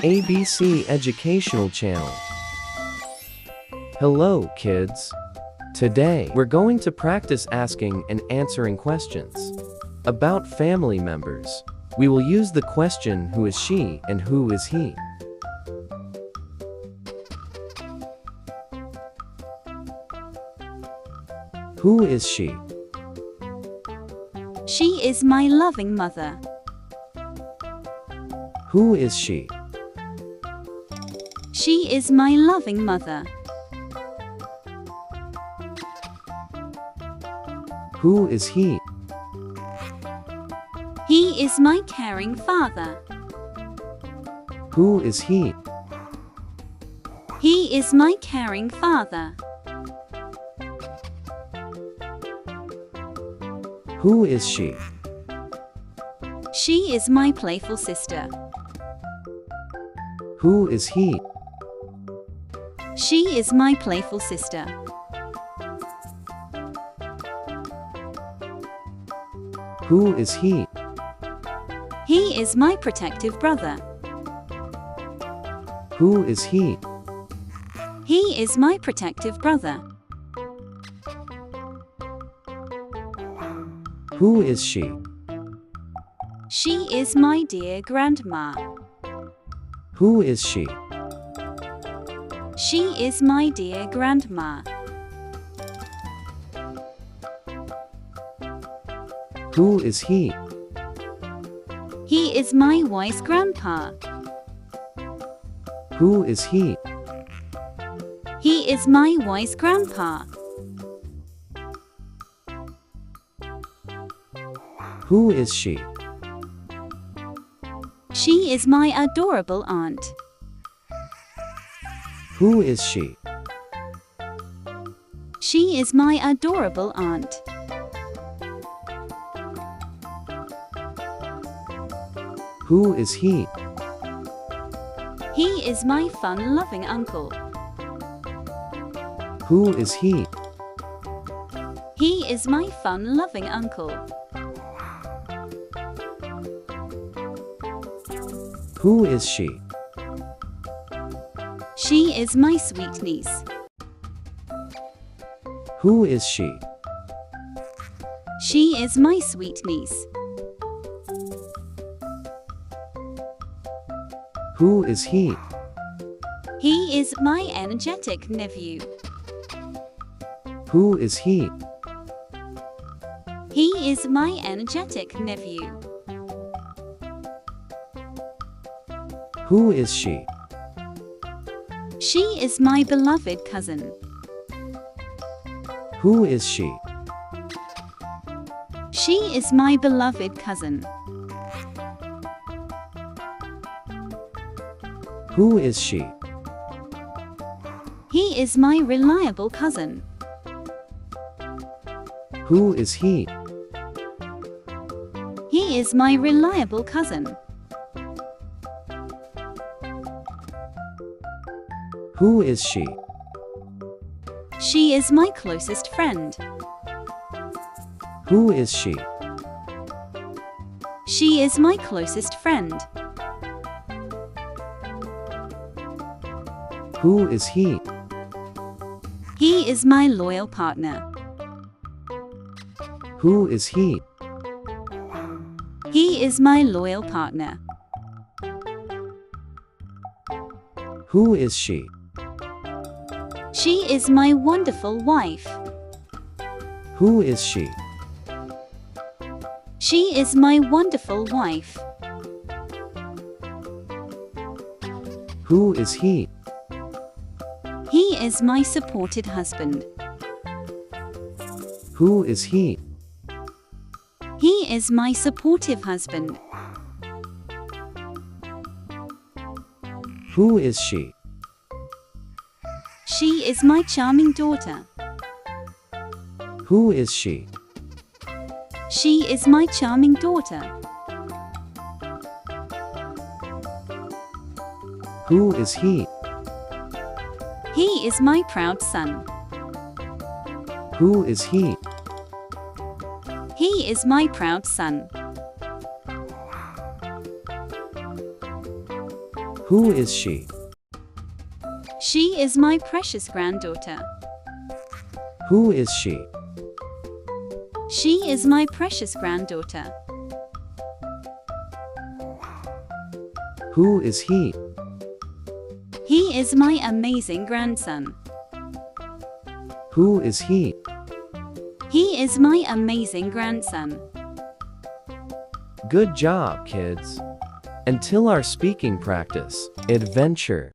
ABC Educational Channel. Hello, kids. Today, we're going to practice asking and answering questions about family members. We will use the question, who is she and who is he? Who is she? She is my loving mother. Who is she? She is my loving mother. Who is he? He is my caring father. Who is he? He is my caring father. Who is she? She is my playful sister. Who is he? She is my playful sister. Who is he? He is my protective brother. Who is he? He is my protective brother. Who is she? She is my dear grandma. Who is she? She is my dear grandma. Who is he? He is my wise grandpa. Who is he? He is my wise grandpa. Who is she? She is my adorable aunt. Who is she? She is my adorable aunt. Who is he? He is my fun-loving uncle. Who is he? He is my fun-loving uncle. Who is she? She is my sweet niece. Who is she? She is my sweet niece. Who is he? He is my energetic nephew. Who is he? He is my energetic nephew. Who is she? She is my beloved cousin. Who is she? She is my beloved cousin. Who is she? He is my reliable cousin. Who is he? He is my reliable cousin. Who is she? She is my closest friend. Who is she? She is my closest friend. Who is he? He is my loyal partner. Who is he? He is my loyal partner. Who is she? She is my wonderful wife. Who is she? She is my wonderful wife. Who is he? He is my supported husband. Who is he? He is my supportive husband. Who is she? She is my charming daughter. Who is she? She is my charming daughter. Who is he? He is my proud son. Who is he? He is my proud son. Who is she? She is my precious granddaughter. Who is she? She is my precious granddaughter. Who is he? He is my amazing grandson. Who is he? He is my amazing grandson. Good job, kids. Until our speaking practice, adventure.